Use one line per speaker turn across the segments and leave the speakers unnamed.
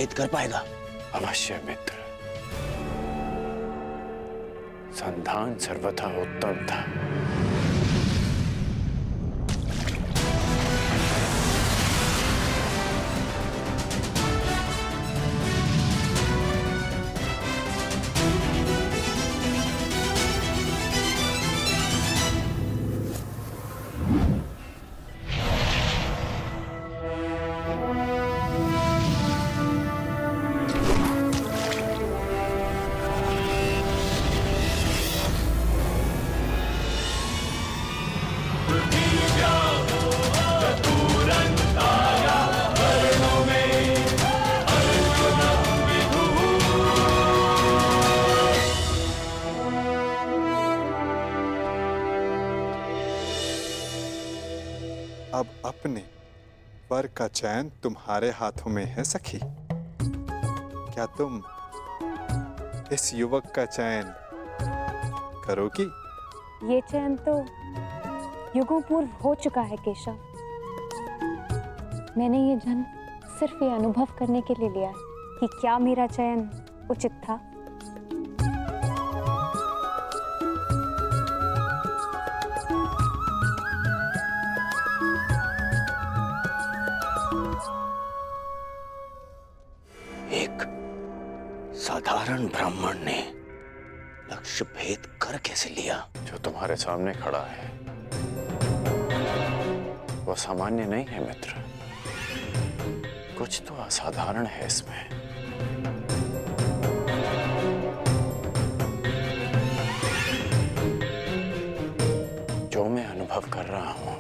भेद कर पाएगा?
अवश्य मित्र, संधान सर्वथा उत्तम था।
अब अपने वर का चयन तुम्हारे हाथों में है सखी। क्या तुम इस युवक का चयन करोगी?
ये चयन तो युगों पूर्व हो चुका है केशव। मैंने ये जन्म सिर्फ ये अनुभव करने के लिए लिया है कि क्या मेरा चयन उचित था।
एक साधारण ब्राह्मण ने लक्ष्य भेद कर कैसे लिया?
जो तुम्हारे सामने खड़ा है वो सामान्य नहीं है मित्र, कुछ तो असाधारण है इसमें। जो मैं अनुभव कर रहा हूं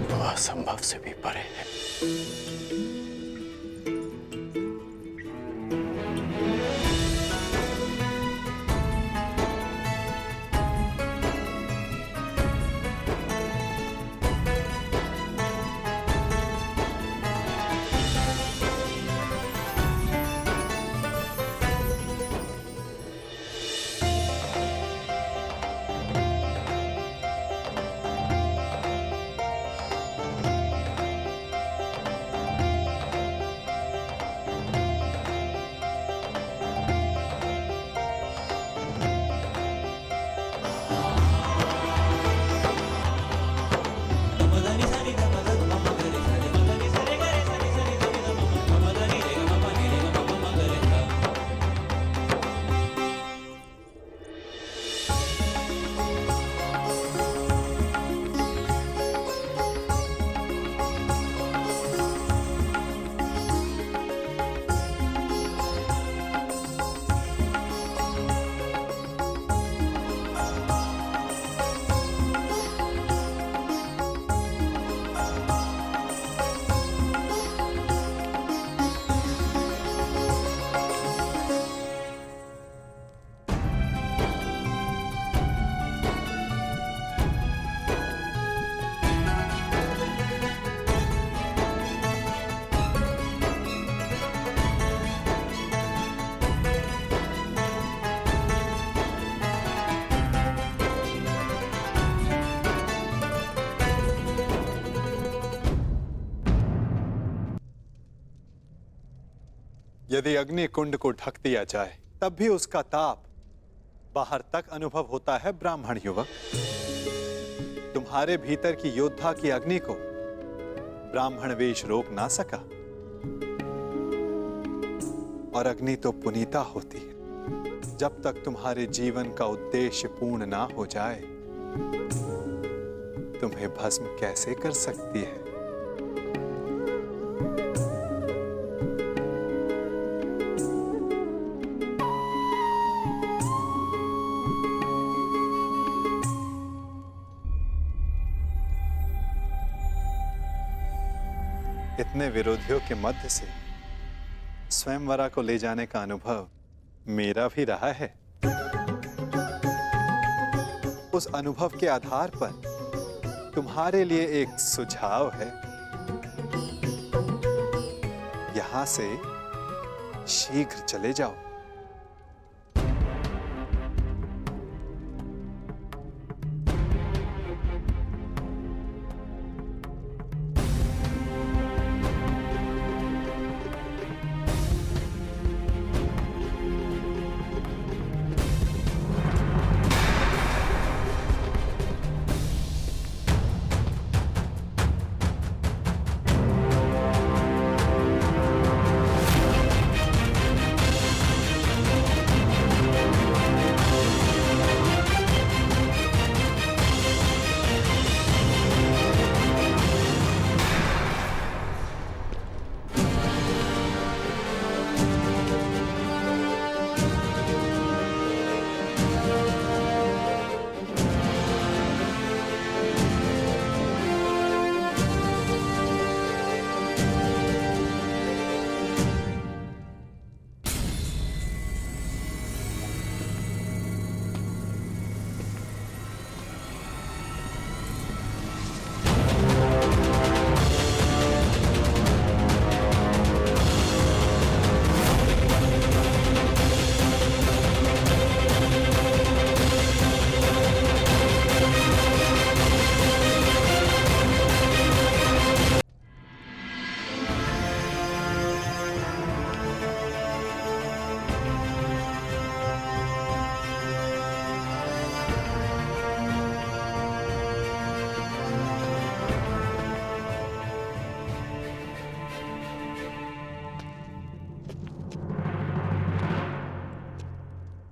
वो असंभव से भी परे है।
यदि अग्नि कुंड को ढक दिया जाए तब भी उसका ताप बाहर तक अनुभव होता है ब्राह्मण युवक। तुम्हारे भीतर की योद्धा की अग्नि को ब्राह्मण वेश रोक ना सका। और अग्नि तो पुनीता होती है। जब तक तुम्हारे जीवन का उद्देश्य पूर्ण ना हो जाए तुम्हें भस्म कैसे कर सकती है? इतने विरोधियों के मध्य से स्वयंवरा को ले जाने का अनुभव मेरा भी रहा है। उस अनुभव के आधार पर तुम्हारे लिए एक सुझाव है। यहां से शीघ्र चले जाओ।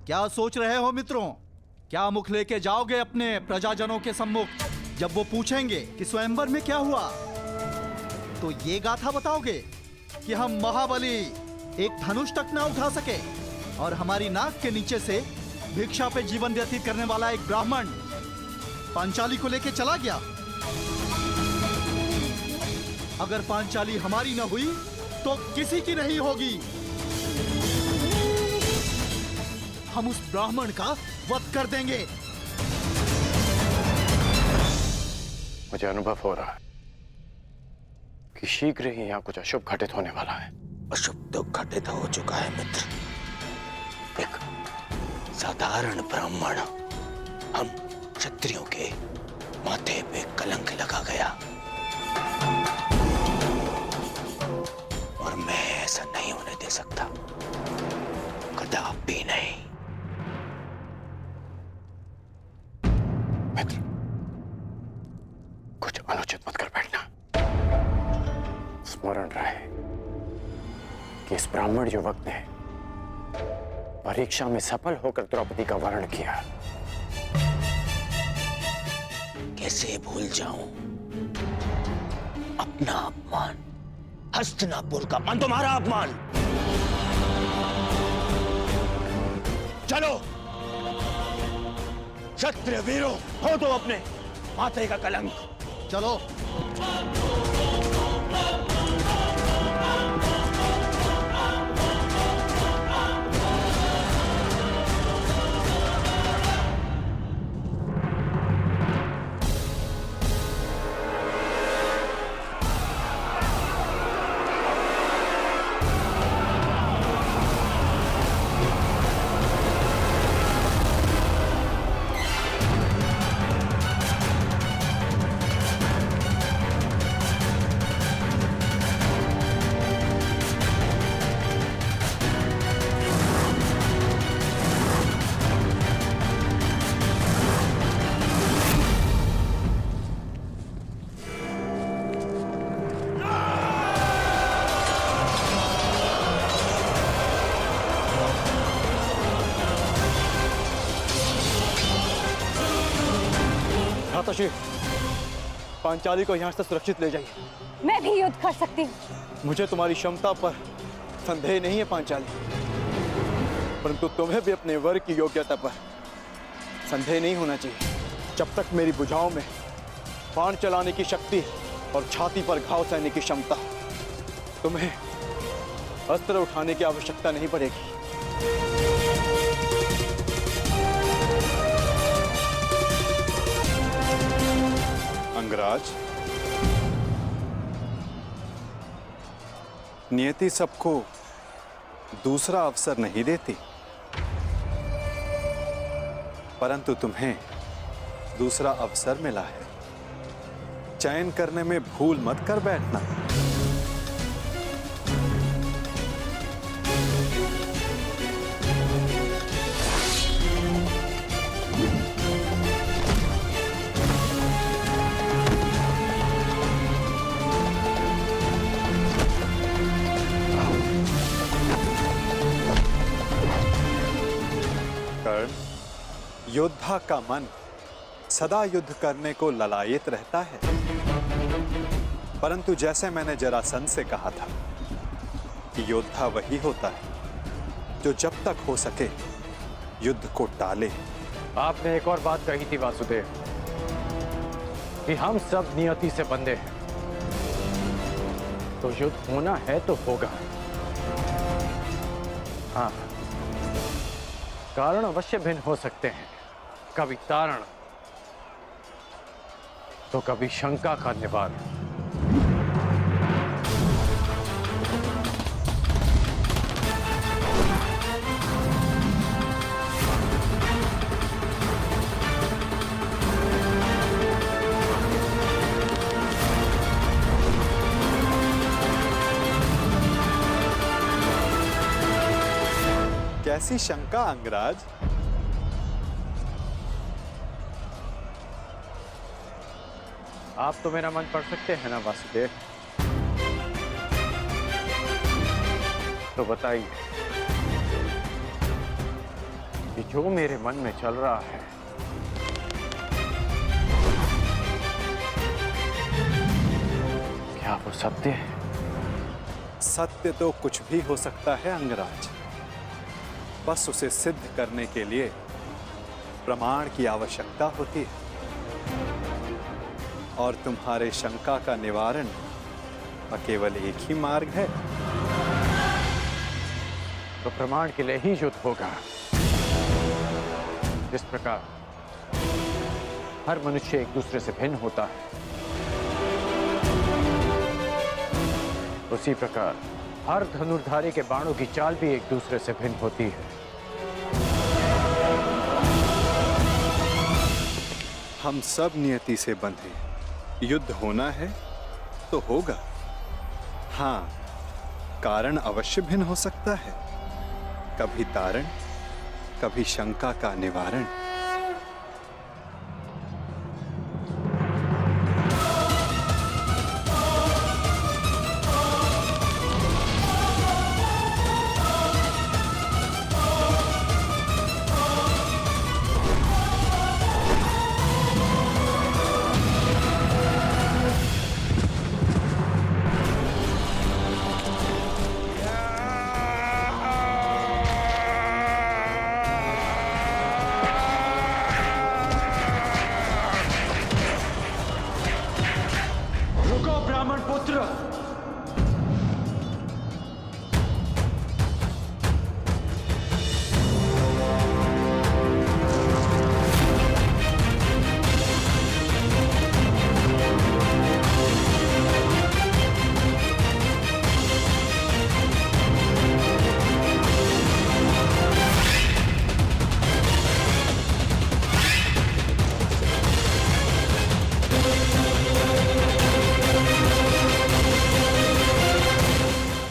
क्या सोच रहे हो मित्रों? क्या मुख लेके जाओगे अपने प्रजाजनों के सम्मुख जब वो पूछेंगे कि स्वयंवर में क्या हुआ? तो ये गाथा बताओगे कि हम महाबली एक धनुष तक ना उठा सके और हमारी नाक के नीचे से भिक्षा पे जीवन व्यतीत करने वाला एक ब्राह्मण पांचाली को लेके चला गया। अगर पांचाली हमारी न हुई तो किसी की नहीं होगी। हम उस ब्राह्मण का वध कर देंगे।
मुझे अनुभव हो रहा है कि शीघ्र ही यहाँ कुछ अशुभ घटित होने वाला है।
अशुभ तो घटित हो चुका है मित्र। एक साधारण ब्राह्मण हम क्षत्रियों के माथे पे कलंक लगा गया और मैं ऐसा नहीं होने दे सकता, कदापि नहीं।
मित्र, कुछ अनुचित मत कर बैठना। स्मरण रहे कि इस ब्राह्मण युवक ने परीक्षा में सफल होकर द्रौपदी का वर्ण किया।
कैसे भूल जाऊं अपना अपमान, हस्तिनापुर का अपमान, तुम्हारा अपमान। चलो क्षत्रिय वीरों, हो तो अपने माथे का कलंक।
चलो।
पांचाली को यहाँ से सुरक्षित ले जाइए।
मैं भी युद्ध कर सकती हूँ।
मुझे तुम्हारी क्षमता पर संदेह नहीं है पांचाली, परंतु तुम्हें भी अपने वर की योग्यता पर संदेह नहीं होना चाहिए। जब तक मेरी भुजाओं में बाण चलाने की शक्ति और छाती पर घाव सहने की क्षमता, तुम्हें अस्त्र उठाने की आवश्यकता नहीं पड़ेगी।
अंगराज, नियति सबको दूसरा अवसर नहीं देती, परंतु तुम्हें दूसरा अवसर मिला है। चयन करने में भूल मत कर बैठना। योद्धा का मन सदा युद्ध करने को ललायित रहता है, परंतु जैसे मैंने जरासंध से कहा था कि योद्धा वही होता है जो जब तक हो सके युद्ध को टाले।
आपने एक और बात कही थी वासुदेव कि हम सब नियति से बंधे हैं, तो युद्ध होना है तो होगा। हाँ, कारण अवश्य भिन्न हो सकते हैं, कभी तारण तो कभी शंका का निवारण।
कैसी शंका अंगराज?
आप तो मेरा मन पढ़ सकते हैं ना वासुदेव, तो बताइए कि जो मेरे मन में चल रहा है क्या वो सत्य है?
सत्य तो कुछ भी हो सकता है अंगराज, बस उसे सिद्ध करने के लिए प्रमाण की आवश्यकता होती है। और तुम्हारे शंका का निवारण का केवल एक ही मार्ग है।
तो प्रमाण के लिए ही युद्ध होगा। जिस प्रकार हर मनुष्य एक दूसरे से भिन्न होता है, उसी प्रकार हर धनुर्धारी के बाणों की चाल भी एक दूसरे से भिन्न होती है।
हम सब नियति से बंधे, युद्ध होना है तो होगा। हाँ, कारण अवश्य भिन्न हो सकता है, कभी तारण, कभी शंका का निवारण।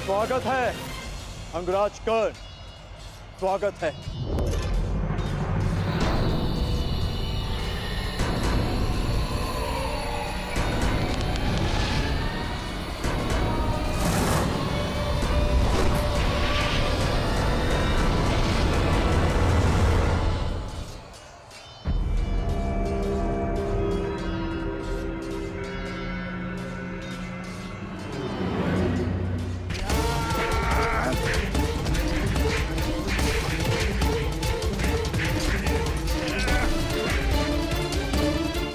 स्वागत है अंगराज कर्ण, स्वागत है।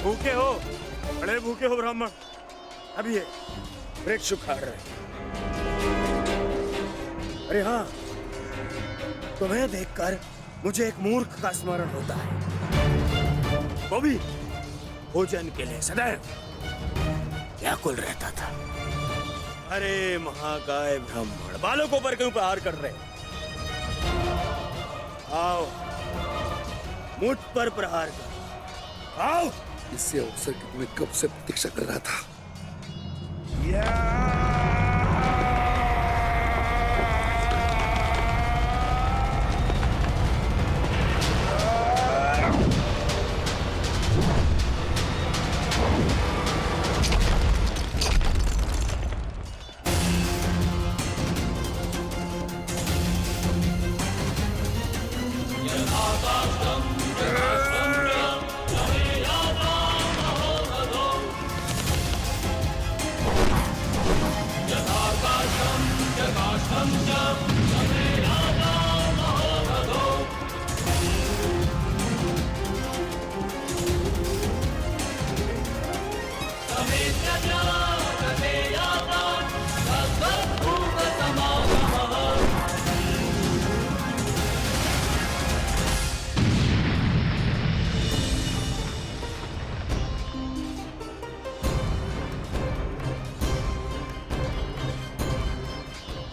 भूखे हो, बड़े भूखे हो ब्राह्मण। अब ये वृक्ष उखाड़ रहे। अरे हाँ, तुम्हें देखकर मुझे एक मूर्ख का स्मरण होता है, वो भी भोजन के लिए सदैव व्याकुल रहता था। अरे महाकाय ब्राह्मण, बालों को ऊपर क्यों प्रहार कर रहे? आओ, मुझ पर प्रहार करो, आओ।
इससे अवसर की तुम्हें कब से प्रतीक्षा कर रहा था।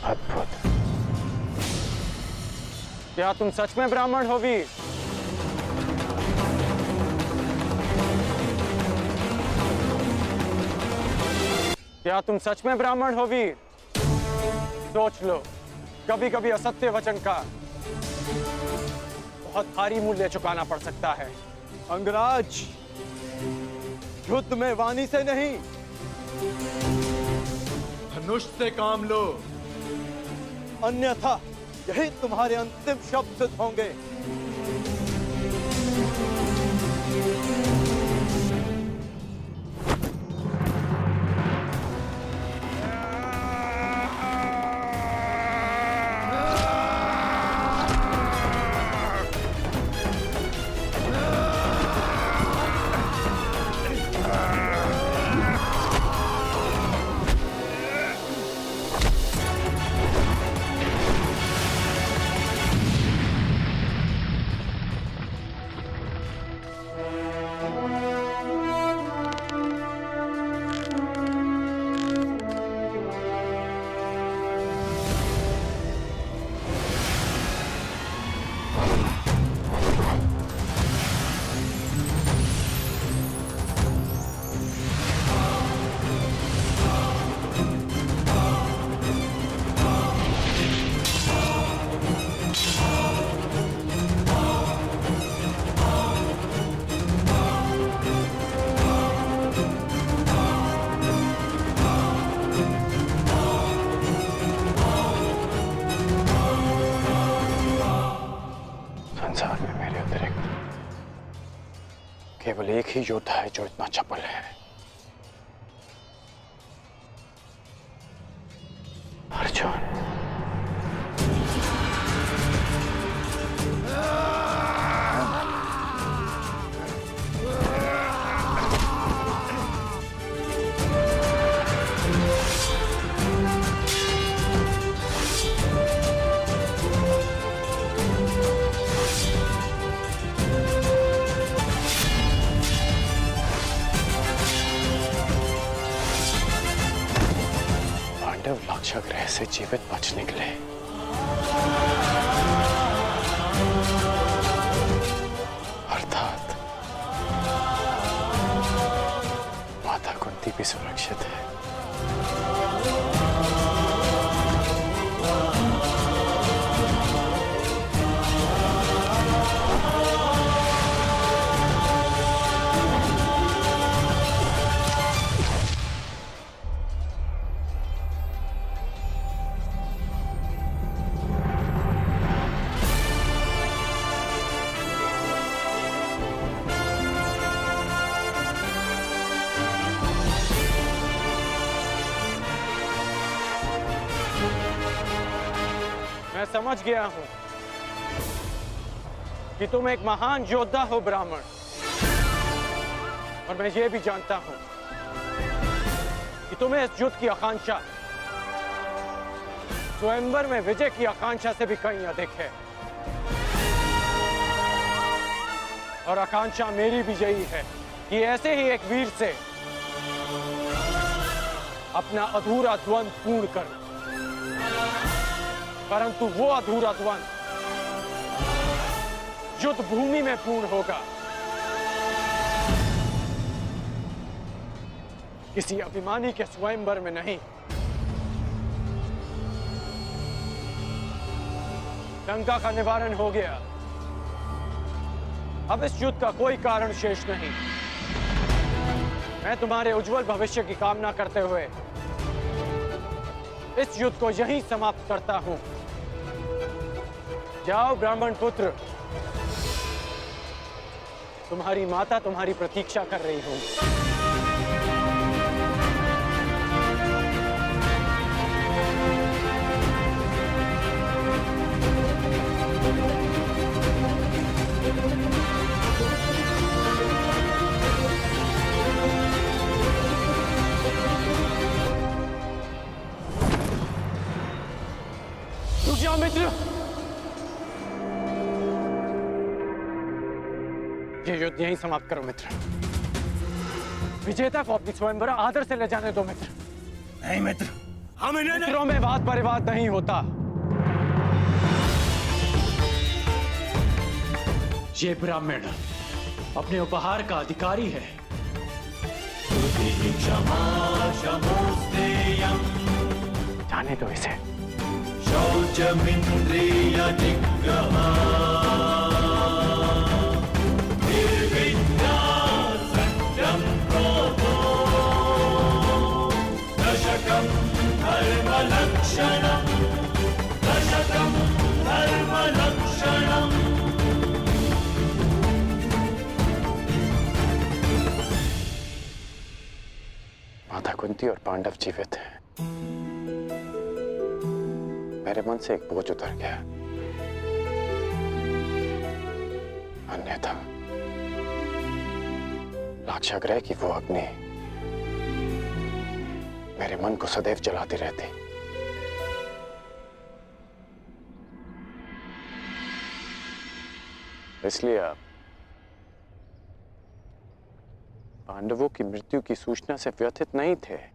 अद्भुत। क्या तुम सच में ब्राह्मण हो वीर? क्या तुम सच में ब्राह्मण हो वीर? सोच लो, कभी कभी असत्य वचन का बहुत भारी मूल्य चुकाना पड़ सकता है।
अंगराज, युद्ध में वाणी से नहीं,
धनुष से काम लो।
अन्यथा यही तुम्हारे अंतिम शब्द सिद्ध होंगे।
केवल एक ही योद्धा है जो इतना चपल है, अर्जुन। पांडव लाक्षागृह से जीवित बच निकले। अर्थात माता कुंती भी सुरक्षित है। मैं समझ गया हूं कि तुम एक महान योद्धा हो ब्राह्मण, और मैं ये भी जानता हूं कि तुम्हें इस युद्ध की आकांक्षा स्वयंवर में विजय की आकांक्षा से भी कहीं अधिक है। और आकांक्षा मेरी भी यही है कि ऐसे ही एक वीर से अपना अधूरा द्वंद्व पूर्ण करूं। परंतु वो अधूरा द्वंद्व युद्ध भूमि में पूर्ण होगा, किसी अभिमानी के स्वयंवर में नहीं। लंका का निवारण हो गया, अब इस युद्ध का कोई कारण शेष नहीं। मैं तुम्हारे उज्जवल भविष्य की कामना करते हुए इस युद्ध को यहीं समाप्त करता हूं। जाओ ब्राह्मण पुत्र, तुम्हारी माता तुम्हारी प्रतीक्षा कर रही हूं। रुक जाओ मित्र, ये युद्ध यहीं समाप्त करो मित्र। विजेता को अपनी स्वयंवर आदर से ले जाने दो मित्र।
नहीं मित्र, हम इन्हें नहीं।
मित्रों में वाद परिवाद नहीं होता। ये ब्राह्मण अपने उपहार का अधिकारी है। जाने दो इसे। माता कुंती और पांडव जीवित हैं। मेरे मन से एक बोझ उतर गया। अन्यथा लाक्षागृह की वो अग्नि मेरे मन को सदैव जलाती रहती। इसलिए आप पांडवों की मृत्यु की सूचना से व्यथित नहीं थे।